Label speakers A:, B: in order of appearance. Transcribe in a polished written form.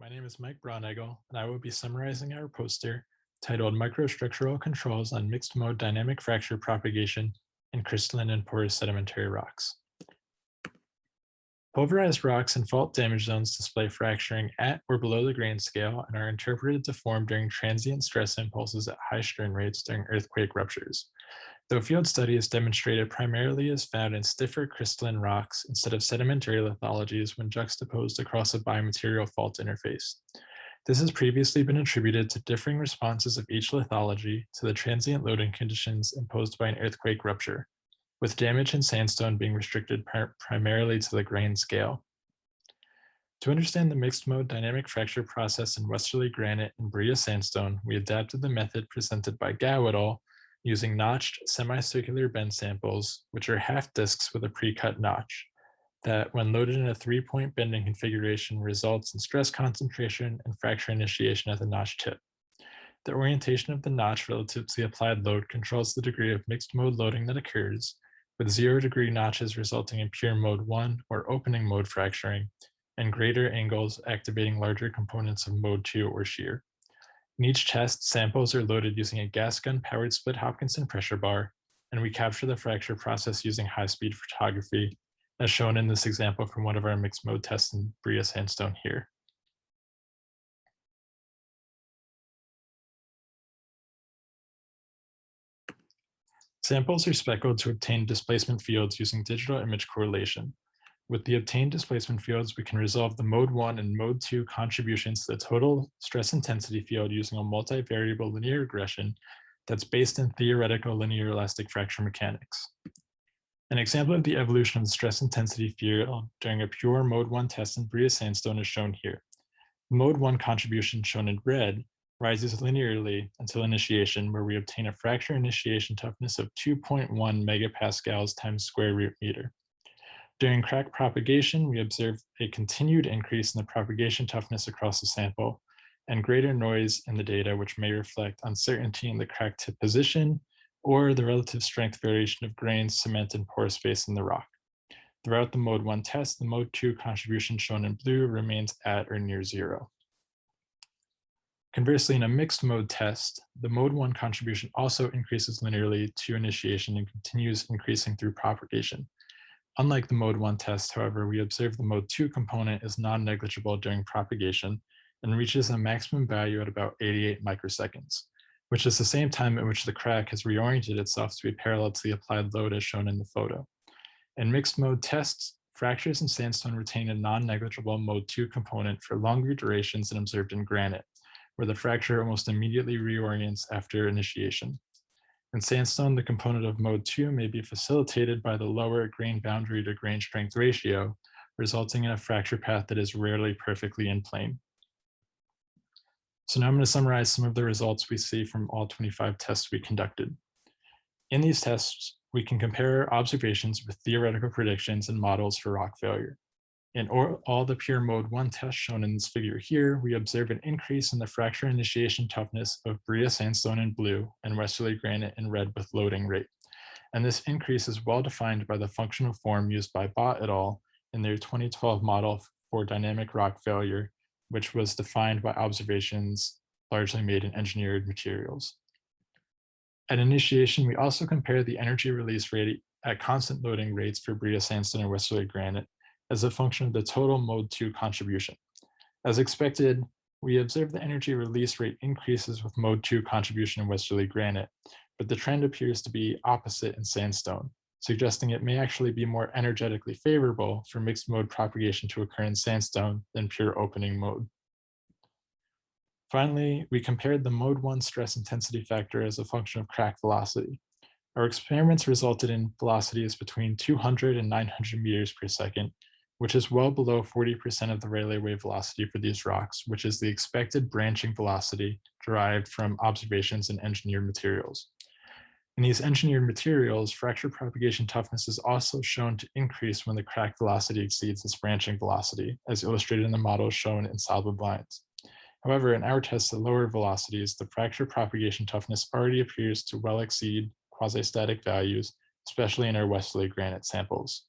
A: My name is Mike Braunegel, and I will be summarizing our poster titled Microstructural Controls on Mixed Mode Dynamic Fracture Propagation in Crystalline and Porous Sedimentary Rocks. Pulverized rocks in fault damage zones display fracturing at or below the grain scale and are interpreted to form during transient stress impulses at high strain rates during earthquake ruptures. Though field studies demonstrated primarily is found in stiffer crystalline rocks instead of sedimentary lithologies when juxtaposed across a bimaterial fault interface. This has previously been attributed to differing responses of each lithology to the transient loading conditions imposed by an earthquake rupture, with damage in sandstone being restricted primarily to the grain scale. To understand the mixed mode dynamic fracture process in westerly granite and Brea sandstone, we adapted the method presented by Gao et al. Using notched semicircular bend samples, which are half discs with a pre-cut notch, that when loaded in a 3-point bending configuration results in stress concentration and fracture initiation at the notch tip. The orientation of the notch relative to the applied load controls the degree of mixed mode loading that occurs, with 0-degree notches resulting in pure mode 1 or opening mode fracturing, and greater angles activating larger components of mode 2 or shear. In each test, samples are loaded using a gas gun-powered split Hopkinson pressure bar, and we capture the fracture process using high-speed photography, as shown in this example from one of our mixed mode tests in Brea sandstone here. Samples are speckled to obtain displacement fields using digital image correlation. With the obtained displacement fields, we can resolve the mode 1 and mode 2 contributions to the total stress intensity field using a multivariable linear regression that's based in theoretical linear elastic fracture mechanics. An example of the evolution of the stress intensity field during a pure mode 1 test in Brea sandstone is shown here. The mode 1 contribution, shown in red, rises linearly until initiation, where we obtain a fracture initiation toughness of 2.1 megapascals times square root meter. During crack propagation, we observe a continued increase in the propagation toughness across the sample and greater noise in the data, which may reflect uncertainty in the crack tip position or the relative strength variation of grains, cement, and pore space in the rock. Throughout the mode 1 test, the mode 2 contribution shown in blue remains at or near 0. Conversely, in a mixed mode test, the mode 1 contribution also increases linearly to initiation and continues increasing through propagation. Unlike the mode 1 test, however, we observe the mode 2 component is non-negligible during propagation and reaches a maximum value at about 88 microseconds, which is the same time at which the crack has reoriented itself to be parallel to the applied load as shown in the photo. In mixed mode tests, fractures in sandstone retain a non-negligible mode 2 component for longer durations than observed in granite, where the fracture almost immediately reorients after initiation. In sandstone, the component of mode 2 may be facilitated by the lower grain boundary to grain strength ratio, resulting in a fracture path that is rarely perfectly in plane. So now I'm going to summarize some of the results we see from all 25 tests we conducted. In these tests, we can compare observations with theoretical predictions and models for rock failure. In all the pure mode 1 tests shown in this figure here, we observe an increase in the fracture initiation toughness of Brea sandstone in blue and westerly granite in red with loading rate. And this increase is well defined by the functional form used by Bott et al. In their 2012 model for dynamic rock failure, which was defined by observations largely made in engineered materials. At initiation, we also compare the energy release rate at constant loading rates for Brea sandstone and westerly granite as a function of the total mode 2 contribution. As expected, we observe the energy release rate increases with mode 2 contribution in westerly granite, but the trend appears to be opposite in sandstone, suggesting it may actually be more energetically favorable for mixed mode propagation to occur in sandstone than pure opening mode. Finally, we compared the mode 1 stress intensity factor as a function of crack velocity. Our experiments resulted in velocities between 200 and 900 meters per second, which is well below 40% of the Rayleigh wave velocity for these rocks, which is the expected branching velocity derived from observations in engineered materials. In these engineered materials, fracture propagation toughness is also shown to increase when the crack velocity exceeds its branching velocity, as illustrated in the model shown in solid lines. However, in our tests at lower velocities, the fracture propagation toughness already appears to well exceed quasi-static values, especially in our westerly granite samples.